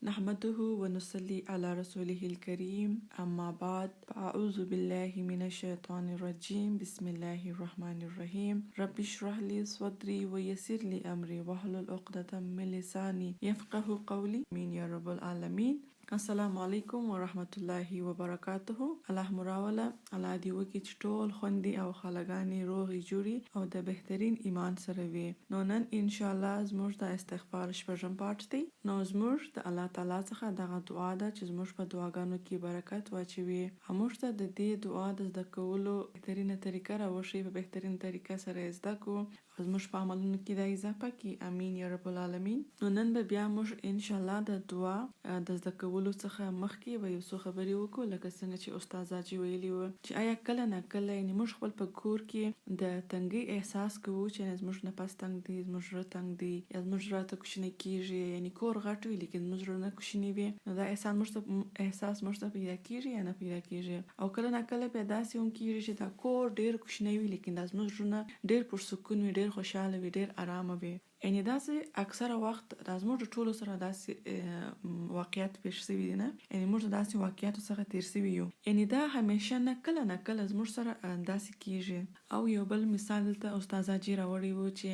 نحمده ونصلي على رسوله الكريم أما بعد فأعوذ بالله من الشيطان الرجيم بسم الله الرحمن الرحيم رب اشرح لي صدري ويسر لي أمري واحلل عقدة من لساني يفقه قولي آمين يا رب العالمين. السلام علیکم ورحمت الله وبرکاته. الله مراوله الله دې وکړي چې ټول خوندې او خالګانې روغې جوړې او د بهترین ایمان سره وي. نو نن ان شاء الله زموږ د استغفار شپږم پارت دی. نو زموږ د الله تعالی څخه دغه دعا ده چې زموږ په دعاګانو کې برکت واچوي. موږ ته د دې دعا د زده کولو بهترینه طریقه راوښیي، په بهترینه طریقه سره زده کړو او زموږ په عملونو کې د اضافه کړي. امین یا رب العالمین. نو نن به بیا موږ ان شاء الله د دعا د زده کولو څخه مخکې به یو څو خبرې وکړو، لکه څنګه چې استاد اجي ویلي و چې آیا کله نه کله یعنی موږ خپل په کور کې د تنګي احساس کوو چې زموږ نفس تنګ دی، زموږ زړه تنګ دی، یا زموږ زړه ته کوښښ کیږي، یعنی کور غټ وي لیکن زموږ زړه نه کوښښ وي. نو دا احساس موږ ته پیدا کیږي یا نه پیدا کیږي؟ او کله نه کله پیدا سي هم کیږي چې دا کور ډیر کوښښ وي لیکن دا زموږ زړه ډیر پرسکون وي، ډیر خوشاله وي، ډیر آرام وي. یعنی داسې اکثره وخت دا زموږ ټولو سره داسې واقعیت پیښ شوي دي، نه یعنی موږ داسې واقعیتو څخه تیر شوي یو. یعنی دا همیشه نه کله زموږ سره داسې کیږي. او یو بل مثال دلته استاد اجي راوړی و چې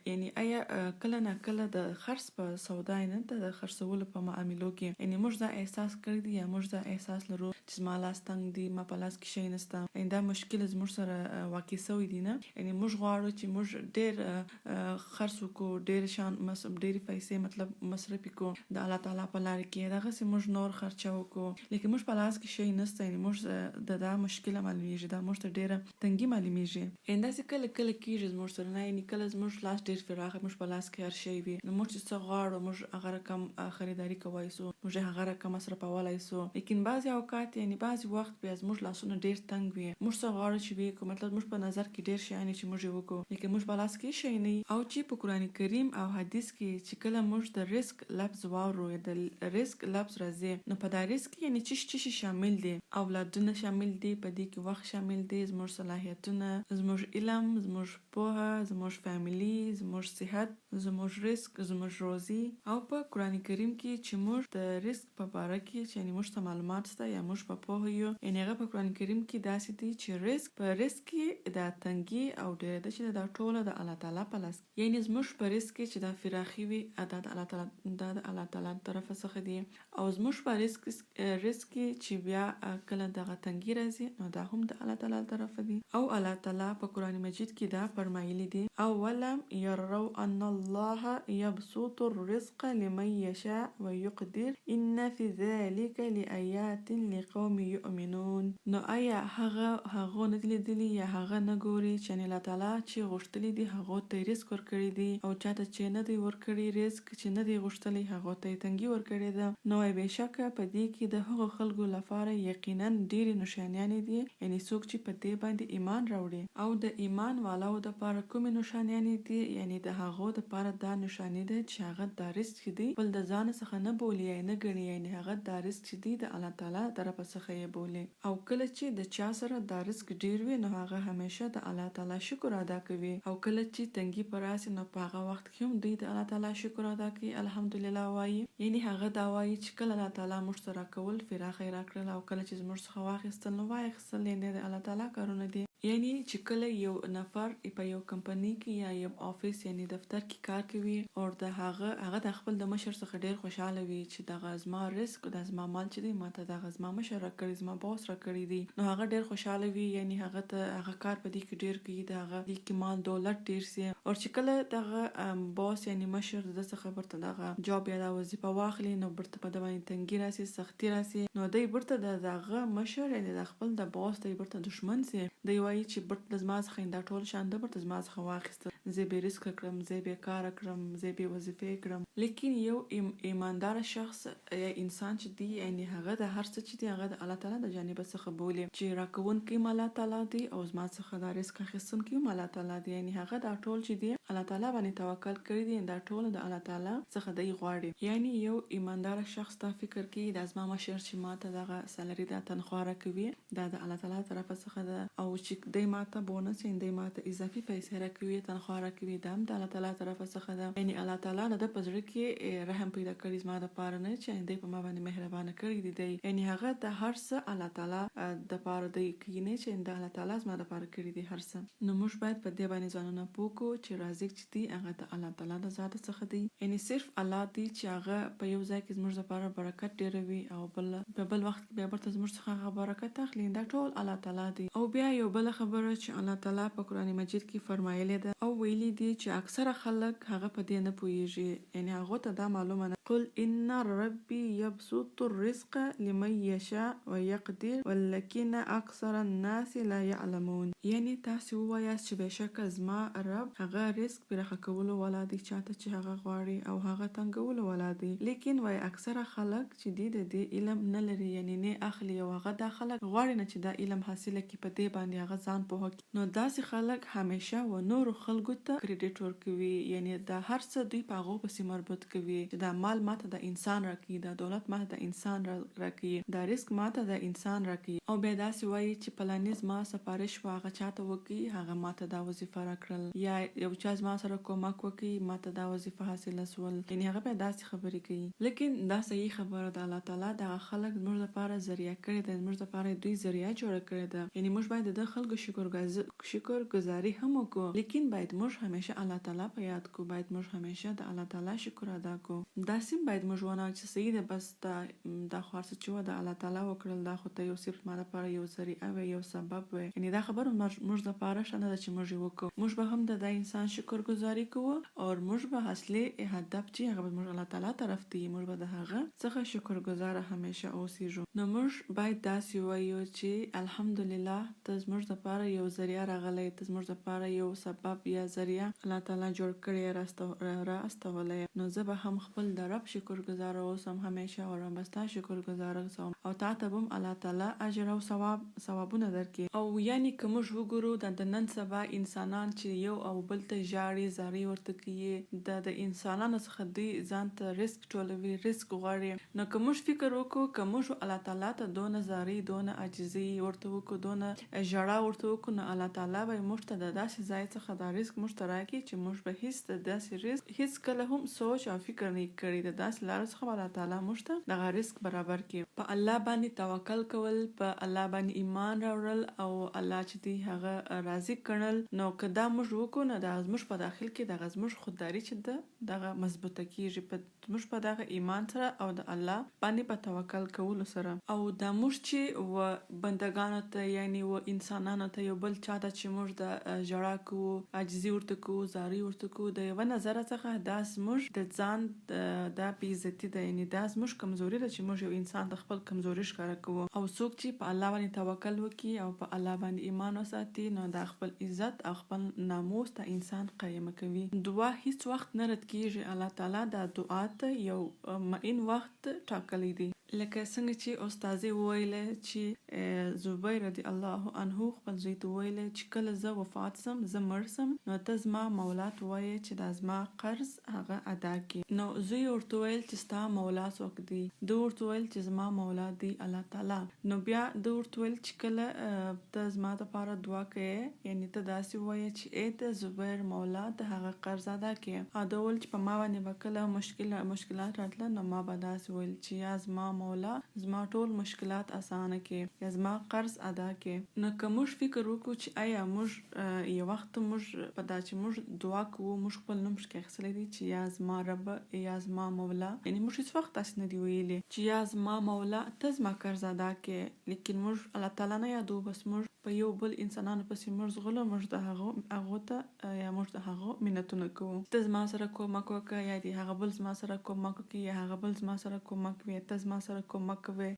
یعنی آیا کله نه کله د خرڅ په سودا نه د خرڅولو په معاملو کې یعنی موږ دا احساس کړی دی یا موږ دا احساس لرو چې زما لاس تنګ دی، ما په لاس کې شی نشته، یعنی دا مشکل زموږ سره واقع شوی دی. نه یعنی موږ غواړو چې موږ ډیر خرڅ کو، ډیر شان ډیر پیسې مطلب مصرف کو د الله تعالی په لار کې، دغه سه موږ نور خرچه وکړو لیکن موږ په لاس کې شی نشته، یعنی موږ د دا مشکل معلومیږي، دا موږ ته ډیره تنګي معلومیږي. انده سه کله کیږي زموږ سره، نه یعنی کله زموږ لاس ډیر فراغ، موږ په لاس کې هر شی وي، نو موږ چې څه غواړو موږ هغه رقم خریداري کوای سو، موږ هغه رقم مصرفولای سو. لیکن بعضی اوقات یعنی بعضی وخت بیا زموږ لاسونه ډیر تنګ وي، موږ څه غواړو چې وي مطلب موږ په نظر کې ډیر شي چې موږ وکړو لیکن موږ په لاس کې شی نه. او چې په قران کریم او حدیث کې چې کله موږ د رزق لفظ واورو، د رزق لفظ راځي، نو په دا رزق یعنی چې شامل دي، اولادونه شامل دي، په دې کې وخت شامل دي، زموږ صلاحیتونه، زموږ علم، زموږ پوهه، زموږ فیملی، زموږ صحت، زموږ رزق، زموږ روزي. او په قران کریم کې چې موږ د رزق په اړه کې چې یعنی موږ ته معلومات شته یا موږ په پوهه یو، یعنی هغه په قران کریم کې داسې دي چې رزق په رزق کې د تنګي او ډېر د چې د ټوله د الله تعالی په لاس، یعنی زموږ په رزق کې چې د فراخي وي د الله تعالی د الله تعالی طرف څخه دي، او زموږ په رزق کې چې بیا کله دغه تنګي راځي نو دا هم د الله تعالی طرف دي. او الله تعالی په قران مجید کې دا فرمایلی دي اولم يروا ان الله يبسط الرزق لمن يشاء ويقدر ان في ذلك لآيات لقوم يؤمنون. نو آیا هغه نه لیدلی یا هغه نه ګوري چې الله تعالی چې غوښتلی دی هغه ته رزق ورکړي دي، او چاته چې نه دی ورکړي رزق چې نه دی غوښتلی هغه ته تنګي ورکړي ده. نو بهشکه په دې کې د هغو خلکو لپاره یقینا ډېرې نشانیانې دي، یعنی څوک چې په دې باندې ایمان راوړي. او د ایمان والو د لپاره کومې نشانیانې دي؟ یعنی د هغو د لپاره دا نشانې ده چې هغه دا رزق دی بل د ځان څخه نه بولي یا نه ګڼي، یعنی هغه دا رزق چې دی د الله تعالی طرف څخه یې بولي. او کله چې د چا سره دا رزق ډیر وي نو هغه همیشه د الله تعالی شکر ادا کوي، او کله چې تنګي پراسي نو په هغه وخت کې هم دوی د الله تعالی شکر ادا کوي، الحمدلله وایي. یعنی هغه دا وایي چې کله الله تعالی موږ سره کول فراخ راکړل، او کله چې موږ څخه واخیستل نو واخیستل نه د الله تعالی کارونه دي. یعنی چې کله یو نفر په یو کمپنی کې یا یو آفیس یعنی دفتر کې کار کوي او د هغه د خپل د مشر څخه ډیر خوشاله وي چې دغه زما رزق د زما مال چې دی ماته دغه زما مشر راکړي، زما باس راکړي دي، نو هغه ډیر خوشاله وي، یعنی هغه ته هغه کار په دې کې ډیر کوي، دغه دې کې مال دولت ډیر سي. او چې کله دغه باس یعنی مشر د څخه برته دغه جاب یا د وظیفه واخلي نو برته په دغه تنګي راسي، سختي راسي، نو دوی برته دغه مشر یعنی د خپل د باس دوی برته دشمن سي، دوی وایي چې برته زما څخه دا ټول شان د برته زما څخه واخیست، زه به رزق کړم، زه به کار کړم، زه به وظیفه کړم. لیکن یو ایماندار شخص یا انسان چې دی یعنی هغه د هر څه چې دی هغه د الله تعالی د جانب څخه بولي چې راکون کې الله تعالی دی او زما څخه د رزق اخیستون کې الله تعالی دی، یعنی هغه دا ټول چې دی الله تعالی باندې توکل کړی دی، دا ټول د الله تعالی څخه دی غواړي. یعنی یو ایماندار شخص دا فکر کوي د ازما مشر چې ماته دغه سالري د تنخواه راکوي دا د الله تعالی طرف څخه ده، او چې دی ماته بونس دی ماته اضافي پیسې راکوي تنخواه لپاره کوي دا هم د الله تعالی طرفه څخه ده. یعنی الله تعالی نه د پزړه کې رحم پیدا کړی زما د پاره نه چې دې په ما باندې مهربانه کړی دی. یعنی هغه د هر څه الله تعالی د پاره دی کوي نه چې د الله تعالی زما د پاره کړی دی هر څه. نو موږ باید په دې باندې ځانونه پوکو چې رازق چې دی هغه د الله تعالی د ذات څخه دی. یعنی صرف الله دی چې هغه په یو ځای کې زموږ لپاره برکت ډیروي او په بل وخت کې بیا ورته زموږ څخه هغه برکت اخلي. دا ټول الله تعالی دی. او بیا یو بل خبره چې الله تعالی په قران مجید کې فرمایلی ده او ویلي دی چې اکثره خلک هغه په دې نه پوهیږي. یعنی هغه ته دا معلومه نه قل ان ربي يبسط الرزق لمن يشاء ويقدر ولكن اکثر الناس لا يعلمون. یعنی تاسو وایاست چې بهشکه زما رب هغه رزق پرخه کولو والا دی چاته چې هغه غواړي او هغه تنګولو والا دی، لیکن وای اکثره خلک چې د علم نه لري یعنی نه اخلي او هغه د خلک غواړي نه چې دا علم حاصله کړي په دې باندې هغه ځان په هک. نو داسې خلک همیشه و نور خلکو ته کریډیټ ورکوي. یعنی دا هر څه دوی په هغه پسې مربوط کوي چې دا مال ماته د انسان راکړي، دا دولت ماته د انسان راکړي، دا رزق ماته د انسان راکړي. او بیا داسې وایي چې پلانیز ما سفارش واغه چاته وکړي هغه ماته دا وظیفه راکړل، یا یو چا ما سره کومک وکړي ماته دا وظیفه حاصله سول. یعنی هغه بیا داسې خبرې کوي. لیکن دا صحیح خبره ده. الله تعالی دا خلک زموږ لپاره ذریعہ کړی ده، زموږ لپاره دوی ذریعہ جوړ کړی ده. یعنی موږ باید د خلکو شکر گزاري هم وکړو، لیکن باید موږ همیشه الله تعالی په یاد کو، باید موږ همیشه د الله تعالی شکر ادا کو. دا سیم باید موږ ونه چې صحیح ده بس دا خاصه چې د الله تعالی وکړل دا خو ته یو صرف ما لپاره یو ذریعہ و یو سبب و. یعنی دا خبره موږ لپاره شنه ده چې موږ وکړو. موږ به هم د انسان شکر گزاري کوو او موږ به اصلي هدف چې هغه موږ الله تعالی طرف ته موږ به د هغه څخه شکر گزار همیشه اوسېږو. نو موږ باید داسې وایو چې الحمدلله ته زموږ لپاره یو ذریعہ راغلی، ته زموږ لپاره یو سبب یا ذریعہ الله تعالی جوړ کړی را استولی. نو زه به هم خپل د رب شکر گزار اوسم همیشه او رب ستا شکر گزار اوسم او تا ته هم الله تعالی اجر او ثوابونه درکړي. او یعنی که موږ وګورو د نن سبا انسانان چې یو او بل ته ژاړي زاري ورته کوي، د انسانانو څخه دوی ځان ته رزق ټولوي، رزق غواړي. نو که موږ فکر وکړو که موږ الله تعالی ته دونه زاري دونه عاجزي ورته وکړو دونه ژړا ورته وکړو نو الله تعالی به موږ ته د داسې ځای څخه دا رزق موږ ته راکړي چې موږ به هیڅ د داسې رزق هیڅ کله هم سوچ او فکر نه کړی. د داسې لارو څخه الله تعالی موږ ته دغه رزق برابر کړي. په الله باندې توکل کول، په الله باندې ایمان راوړل او الله چې دی هغه رازق ګڼل. نو که دا موږ وکړو نو دا زموږ په داخل کې دغه زموږ خودداري چې ده دغه مضبوطه کیږي په موږ په دغه ایمان سره او د الله باندې په توکل کولو سره. او دا موږ چې و بندگانو ته یعنی و انسانانو ته یو بل چاته چې موږ د ژړا کوو، عاجزي ورته کوو، زاري ورته کوو، د یوه نظر څخه دا زموږ د ځان دا بې عزتي ده. یعنی دا زموږ کمزوري ده چې موږ یو انسان د خپل کمزوري ښکاره کوو. او څوک چې په الله باندې توکل وکړي او په الله باندې ایمان وساتي نو دا خپل عزت او خپل ناموس ته انسان قایمه کوي. دعا هیڅ وخت نه رد کیږي. الله تعالی دا دعا ته یو معین وخت ټاکلی دی. لکه څنګه چې استاد ویل چې زبیر رضی الله عنه خپل زوی ته ویل چې کله زه وفات سم زه مړ سم نو ته زما مولا ته وایې چې دا زما قرض هغه ادا کړي. نو زوی ورته ویل چې ستا مولا څوک دی؟ ده ورته ویل چې زما مولا دی الله تعالی. نو بیا ده ورته ویل چې کله ته زما دپاره دعا کوې یعنی ته داسې وایې چې ای د زبیر مولا د هغه قرض ادا کړي. او ده ویل چې په ما باندې به کله مشکلات راتله نو ما به داسې ویل چې یا زما مولا زما ټول مشکلات اسانه کړي یا زما قرض ادا کړي. نو که موږ فکر وکړو چې آیا موږ یو وخت موږ په دا چې موږ دعا کوو موږ خپل نوم پکې اخیستلی دی چې یا زما رب یا زما مولا، یعنی موږ هیڅ وخت داسې نه دی ویلي چې یا زما مولا ته زما قرض ادا کړي. لیکن موږ الله تعالی نه یادو، بس موږ په یو بل انسانانو پسې موږ ځغلو، موږ د هغو ته یا موږ د هغو منتونه کوو. ته زما سره کومک وکړه یا دی هغه بل زما سره کومک وکړي یا هغه بل زما سره کومک وي، ته زما سره کومک کوي.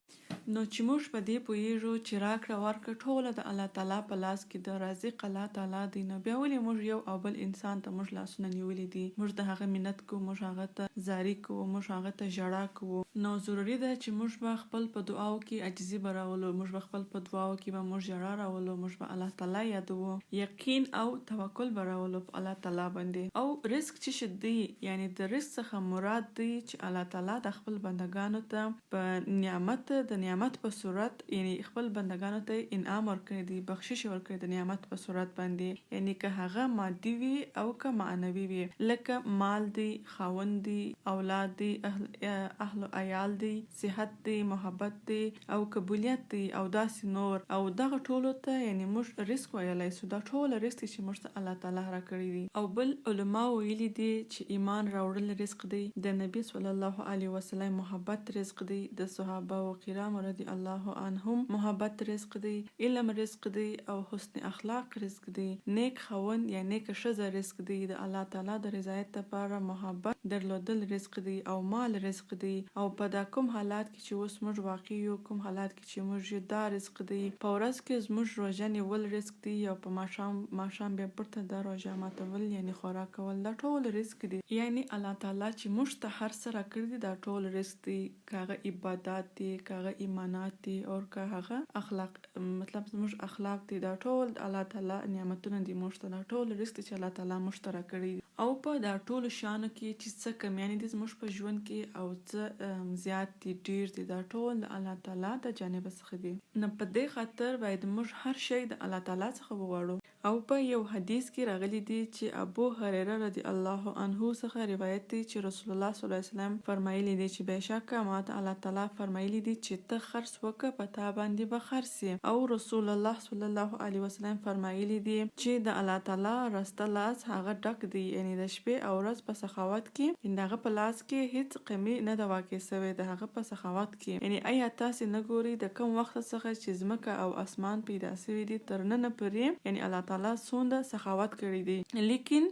نو چې موږ په دې پوهیږو چې راکړه ورکړه ټوله د الله تعالی په لاس کې د رازق الله تعالی دی، نو بیا ولې موږ یو او بل انسان ته موږ لاسونه نیولي دي، موږ د هغه منت کوو، موږ هغه ته زاري کوو، موږ هغه ته ژړا کوو. نو ضروري ده چې موږ به خپل په دعاو کې عاجزي به راولو، موږ به خپل په دعاو کې به موږ ژړا راولو، موږ به الله تعالی یادوو، یقین او توکل به راولو په الله تعالی باندې. او رزق چې دی یعنی د رزق څخه مراد دی چې الله تعالی د خپل بندگانو ته په نعمت د نعمت په صورت یعنی خپل بندگانو ته انعام ورکړي دي، بخشش ورکړي د نعمت په صورت باندې، یعنی که هغه مادي وي او که معنوي وي، لکه مال دی، خاوند دی، اولاد دی، اهل عیال دی، صحت دی، محبت دی او قبولیت دی او داسې نور. او دغه ټولو ته یعنی موږ رزق ویلی سو. دا ټول رزق چې موږ ته الله تعالی راکړي دي. او بل علما ویلي دي چې ایمان راوړل رزق دی، د نبی صلی الله علیه وسلم محبت رزق دی، د صحابه و کرام رضی الله عنهم محبت رزق دی، علم رزق دی او حسن اخلاق رزق دی، نیک خاوند یا نیک ښځه رزق دی، د الله تعالی د رضایت لپاره محبت درلودل رزق دی او مال رزق دی. او په دا کوم حالات کې چې اوس موږ واقع یو، کوم حالات کې چې موږ دا رزق دی، په ورځ کې زموږ روژه نیول رزق دی او په ماښام بیا پرته دا روژه ماتول یعنی خوراک کول، دا ټول رزق دی. یعنی الله تعالی چې موږ ته هر څه راکړي دي دا ټول رزق دی، که هغه عبادات دي، که هغه ایمانات دي او که هغه اخلاق، مطلب زموږ اخلاق دي، دا ټول الله تعالی نعمتونه دي موږ ته، دا ټول رزق چې الله تعالی موږ ته راکړي دي. او په دا ټولو شیانو کې چې څه کمیانې دي زموږ په ژوند کې او څه زیات دي ډیر دي، دا ټول د الله تعالی د جانب څخه دي. نو په دې خاطر باید موږ هر شی د الله تعالی څخه وغواړو. او په یو حدیث کې راغلی دی چې ابو هريره رضی الله عنه څخه روایت دی چې رسول الله صلی الله علیه وسلم فرمایلی دی چې بهشکه ماته الله تعالی فرمایلی دی چې ته خرڅ وکړه په تا باندې به خرڅ سي. او رسول الله صلی الله علیه وسلم فرمایلی دی چې د الله تعالی راسته لاس هغه ډک دی، یعنی د شپې او ورځ په سخاوت کې دغه په لاس کې هیڅ کمی نه ده واقع سوی د هغه په سخاوت کې. یعنی آیا تاسو نه ګوري د کوم وخت څخه چې ځمکه او اسمان پیدا شوي دي تر نن پورې، یعنی الله تعالی څومره سخاوت کړی دی،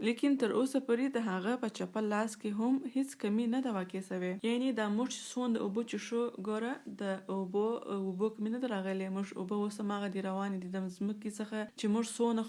لیکن تر اوسه پورې د هغه په چپل لاس کې هم هیڅ کمی نه ده واقع سوی. یعنی دا موږ څومره اوبه چښو، ګوره د اوبو کمی نه ده راغلی، موږ اوبه اوس هماغه دي روانې دي د ځمکې څخه چې موږ څونه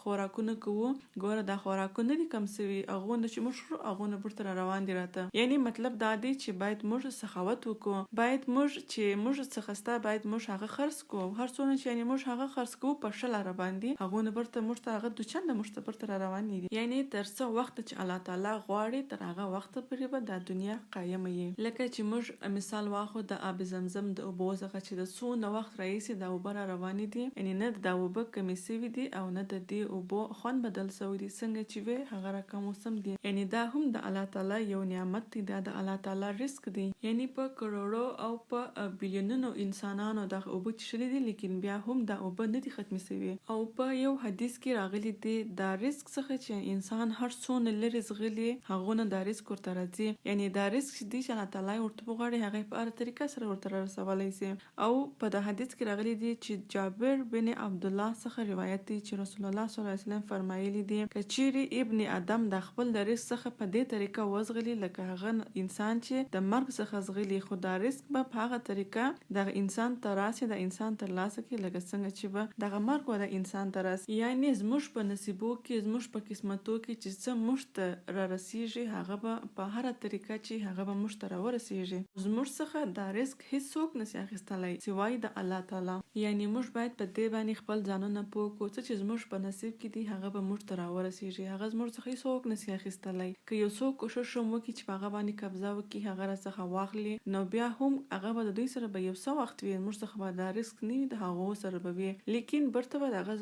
خوراکونه کوو، ګوره دا خوراکونه دي کم سوي، هغونه چې موږ خورو هغونه بیرته را روان دي راته. یعنی مطلب دا دی چې باید موږ سخاوت وکړو، باید موږ چې موږ څخه ستا باید موږ هغه خرڅ کوو، هر څونه چې یعنی موږ هغه خرڅ کوو په ښه لاره باندې، هغونه بیرته موږ ته هغه دوچنده موږ ته بیرته را روان دي. یعنی تر څه وخت چې الله تعالی غواړي تر هغه وخت پورې به دا دنیا قایمه وي. لکه چې موږ مثال واخلو د آب زمزم د اوبو څخه چې د څونه وخت راهیسې دا اوبه را روانې دي، یعنی نه دا اوبه کمې سوي دي او نه د دې اوبو خوند بدل سوی دی، څنګه چې وي هغه رقم اوسم دي. یعنی دا هم د الله تعالی یو نعمت دی، دا د الله تعالی رزق دی. یعنی په کروڑو او په بیلیونونو انسانانو دا اوبه څښلي دي، لیکن بیا هم دا اوبه نه دي ختمې سوي. او په یو حدیث کې راغلی دی دا رزق څخه چې انسان هر څونه لري زغلي هغونه دا رزق ورته راځي. یعنی دا رزق چې دی چې الله تعالی ورته وغواړي هغه په هر طریقه سره ورته رسولی سي. او په دا حدیث کې راغلی دی چې جابر بن عبد الله څخه روایت دی چې رسول الله صلی الله علیه وسلم فرمایلی دی که چیرې ابن ادم د خپل د رزق څخه په دې طریقه وزغلي لکه هغه انسان چې د مرګ څخه زغلي، خو دا رزق به په هغه طریقه دغه انسان ته راسي، د انسان تر لاسه کې لکه څنګه چې به دغه مرګ و د انسان ته راسي. یعنی زموږ په نصیبو کې زموږ په قسمتو کې چې څه موږ ته را رسیږي هغه به په هر طریقه چې هغه به موږ ته را ورسیږي. زموږ څخه دا رزق هیڅوک نشي اخیستلی سوای د الله تعالی. یعنی موږ باید په دې باندې خپل ځانونه پوه کړو چې زموږ په نصیب کې دي هغه به موږ ته را ورسیږي، هغه زموږ څخه هیڅوک نشي اخیستلی. که یو څوک کوشش وکړي چې په هغه باندې قبضه وکړي هغه را څخه واخلي، نو بیا هم هغه به د دوی سره به یو څه وخت وي، موږ څخه به دا رزق نه وي د هغو سره به وي، لیکن برته به هغه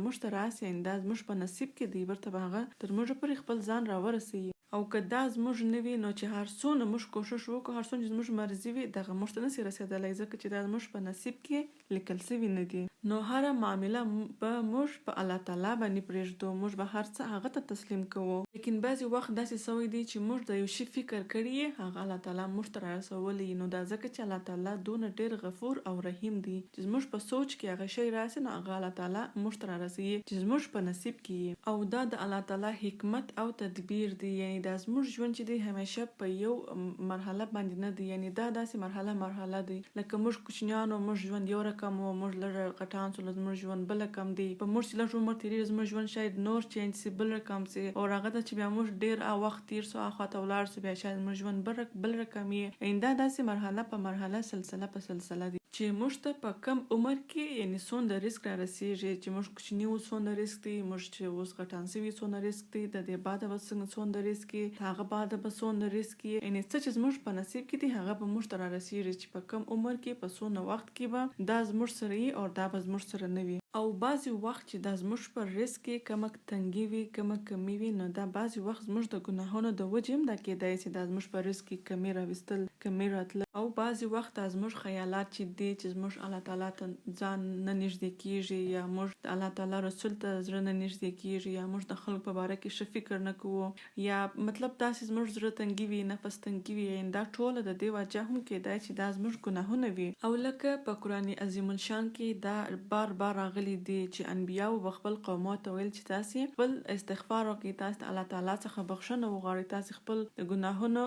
موږ ته راسي، دا زموږ په نصیب کې دی، برته به هغه تر موږ پورې خپل ځان را ورسوي. او که دا زموږ نه وي نو چې هر څونه موږ کوشش وکړو، هر څونه چې زموږ مرضي وي دغه موږ ته نشي رسېدلی، ځکه چې دا زموږ په نصیب کې لیکل سوي نه دي. نو هره معامله به موږ په الله تعالی باندې پرېږدو، موږ به هر څه هغه ته تسلیم کوو. لیکن بعضې وخت داسې سوی دی چې موږ د یو شي فکر کړي هغه الله تعالی موږ ته را رسولی، نو دا ځکه چې الله تعالی دونه ډېر غفور او رحیم دی چې زموږ په سوچ کې هغه شی راسي نو هغه الله تعالی موږ ته را رسوي چې زموږ په نصیب کې. او دا د الله تعالی حکمت او تدبیر دی. یعنی دا زموږ ژوند چې دی همیشه په یو مرحله باندې نه دی، یعنی دا داسې مرحله دی لکه موږ کوچنیانو موږ ژوند یو رقم و، موږ لږ غټان سو زموږ ژوند بل رقم دی، په موږ چې لږ عمر تیریږي زموږ ژوند شاید نور چینج سي بل رقم سي، او هغه ته چې بیا موږ ډېر وخت تیر سو اخواته ولاړ سو بیا شاید زموږ ژوند بل رقم یې. یعنی دا داسې مرحله په مرحله سلسله په سلسله دی چې موږ ته په کم عمر کې یعنی څومره رزق را رسیږي، چې موږ کوچني وو څومره رزق دی، موږ چې اوس غټان سوي څومره رزق دی، د دې بعده به څومره رزق رزق هغه بعد بسون رزق یعنی څه چې زموږ په نصیب کې دي هغه به موږ ته را رسیږي چې په کم عمر کې په څونه وخت کې به دا زموږ سره وي او دا به زموږ سره نه وي او بعضی وخت چې دا زموږ پر رزق کې کومه تنګي وي کومه کمی وي نو دا بعضی وخت زموږ د ګناهونو د وجې هم دا کېدای چې دا زموږ پر رزق کې کمی راوستل کمی راتله او بعضی وخت دا زموږ خیالات چې دي چې زموږ الله تعالی ته ځان نه نږدې کیږي یا موږ الله تعالی رسول ته زړه نه نږدې کیږي یا موږ د خلکو په باره کې ښه فکر نه کوو یا مطلب داسې زموږ زړه تنګي وي نفس تنګي وي دا ټول د دې وجه هم کېدای چې دا زموږ ګناهونه وي او لکه په قرآن عظیم الشان کې دا بار بار راغلي دي چې انبیاو به خپل قومو ته ویل چې تاسې خپل استغفار وکړئ تاسې د الله تعالی څخه بخښنه وغواړئ تاسې خپل د ګناهونو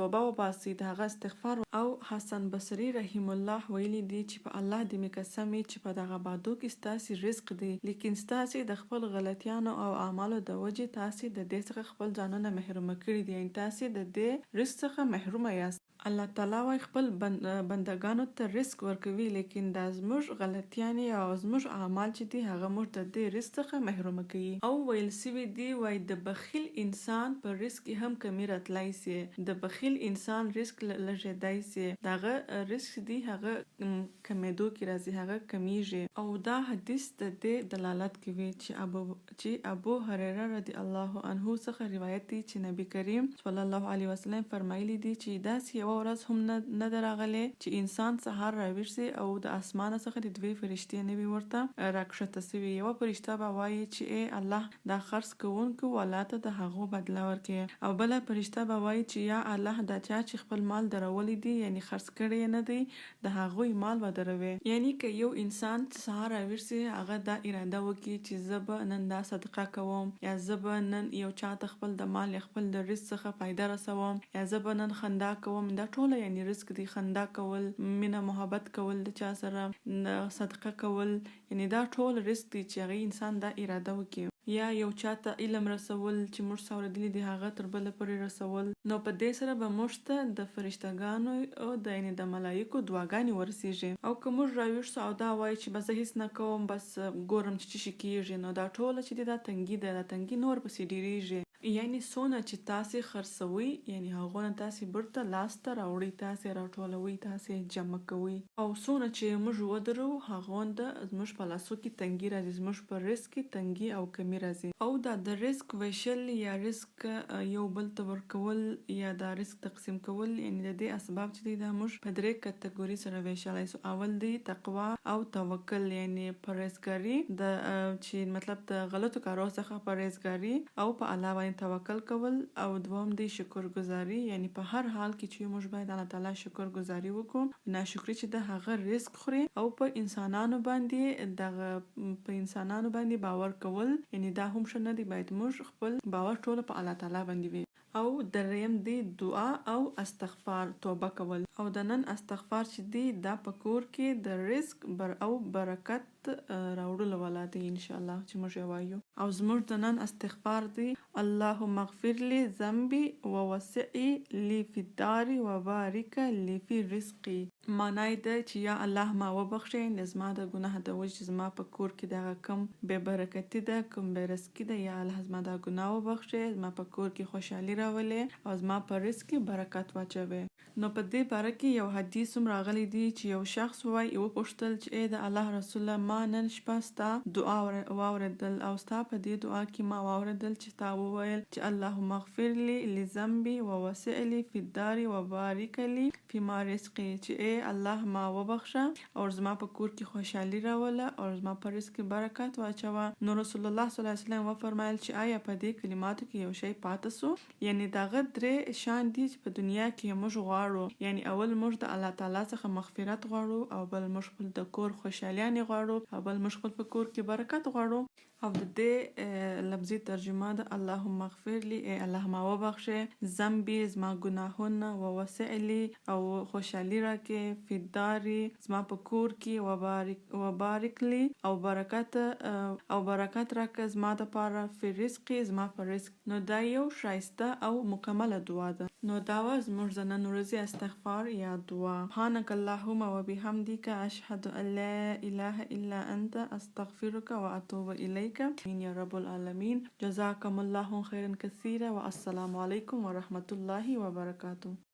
توبه وباسئ د هغه استغفار او حسن بصري رحم الله ویلي دي چې په الله دې مې قسم چې په دغه بادو کې ستاسې رزق دی لیکن ستاسې د خپل غلطیانو او اعمالو د وجې تاسې د دې څخه خپل ځانونه محروم کړي دي یعنی تاسې د دې رزق څخه محروم یاست الله تعالی وايي خپل بندگانو ته رزق ورکوي لیکن دا زموږ غلطیانې او زموږ اعمال چې دي هغه موږ د دې رزق څخه محروم کوي او ویل سوي دي وای د بخیل انسان پر رزق هم کمی راتلای سي د بخیل انسان رزق لږیدای سي دغه رزق دی هغه کمیدو کې راځي هغه کمیږي او دا حدیث د دې دلالت کوي چې ابو هريره رضی الله عنه څخه روایت دی چې نبی کریم صلی الله علیه وسلم فرمایلی دي چې داسې ورځ هم نه درغلي چې انسان سهار راویښ سي او د اسمانه څخه د دوی فرشتي نه وي ورته راکښته سوي یو فرشته به وایي چې ای الله دا خرڅ کوونکو ولا ته د هغو بدله ورکړي او بله فرشته به وایي چې یا الله دا چا چې خپل مال درولی دی یعنی خرڅ کړی نه دی د هغوی مال به دروي یعنی که یو انسان سهار راویښ سي هغه دا اراده وکړي چې زه به نن دا صدقه کوم یا زه به نن یو چاته خپل د مال یا خپل د رزق څخه فایده رسوم یا زه به نن خندا کوم دا ټوله یعنی رزق دی خندا کول مینه محبت کول د چا سره صدقه کول یعنی دا ټول رزق دی چې هغه انسان دا اراده وکړي یا یو چاته علم رسول چې موږ سوردلی دی هغه تر بل پورې رسول نو په دې سره به موږ ته د فرشتګانو او د یعنی د ملایکو دعاګانې ورسیږي او که موږ راویښ سو او دا وایي چې بس هیڅ نه کوم بس ګورم چې شي کیږي نو دا ټول چې دا تنګي ده دا تنګي نور پسې ډیریږي یعنی سونه چې تاسې خرڅوي یعنی هغه نه تاسې برته لاس ته راوړي تاسې راټولوي تاسې جمع کوي او سونه چې موږ ودرو هغه د زموږ په لاسو کې تنګي راځي زموږ په رزق کې تنګي او کمی راځي او دا د رزق ویشل یا رزق یو بل ته ورکول یا دا رزق تقسیم کول یعنی د دې اسباب چې دي دا موږ په درې کټګوري سره ویشلای سو اول دی تقوا او توکل یعنی پرهیزګاري د چې مطلب د غلطو کارو څخه پرهیزګاري او په الله باندې توکل کول او دوم دی شکرګزاري یعنی په هر حال کې چې موږ باید الله تعالی شکرګزاري وکړو ناشکری چې د هغه رزق خوري او په انسانانو باندې باور کول یعنی دا هم شنه دی باید موږ خپل باور ټول په الله تعالی باندې وي او دریم دی دعا او استغفار توبه کول او د نن استغفار چې دی دا په کور کې د رزق او برکت راوړل ولا دی ان شاء الله چې موږ وایو او زموږ د نن استغفار دی اللهم اغفر لي ذنبي ووسع لي في الدار وبارك لي في رزقي معنی ده چې یا الله ما وبخښي زما د ګناه د وجې زما په کور کې دا کم بے برکتی ده کم بے رزقي ده یا الله زما دا ګناه وبخښي زما په کور کې خوشحالي راولي او زما په رزق کې برکت واچوي نو په دې باره کې یو حدیث هم راغلی دی چې یو شخص وایي وپوښتل چې ای د الله رسول ما نن شپه ستا دعا واوریدل او ستا په دې دعا کې ما واوریدل چې تا وویل چې اللهم اغفر لي لذنبي ووسع لي في الدار وبارك لي فيما رزقي چې ای الله ما وبخښه او زما په کور کې خوشحالي راوله او زما په رزق کې برکت واچوه نو رسول الله صلی الله علیه وسلم وفرمایل چې آیا په دې کلماتو کې یو شی پاتې سو یعنی دغه درې شان دي چې په دنیا کې موږ غواړو یعنی اول موږ د الله تعالی څخه مغفرت غواړو او بل موږ خپل د کور خوشحالیانې غواړو او بل موږ خپل په کور کې برکت غواړو او د دې لفظي ترجمه ده اللهم اغفر لي ای الله ما وبخښه ذنبي زما ګناهونه ووسع لي او خوشحالي راکې فی الدار زما په کور کې وبارک لي او برکت راکې زما دپاره فی رزقي زما په رزق نو دا یو ښایسته او مکمله دعا ده نو دا زموږ د نن ورځې استغفار یا دعا سبحانك اللهم وبحمدك اشهد ان لا اله الا انت استغفرك واتوب الیک ذلك آمين يا رب العالمين. جزاكم الله خيرا كثيرا والسلام عليكم ورحمة الله وبركاته.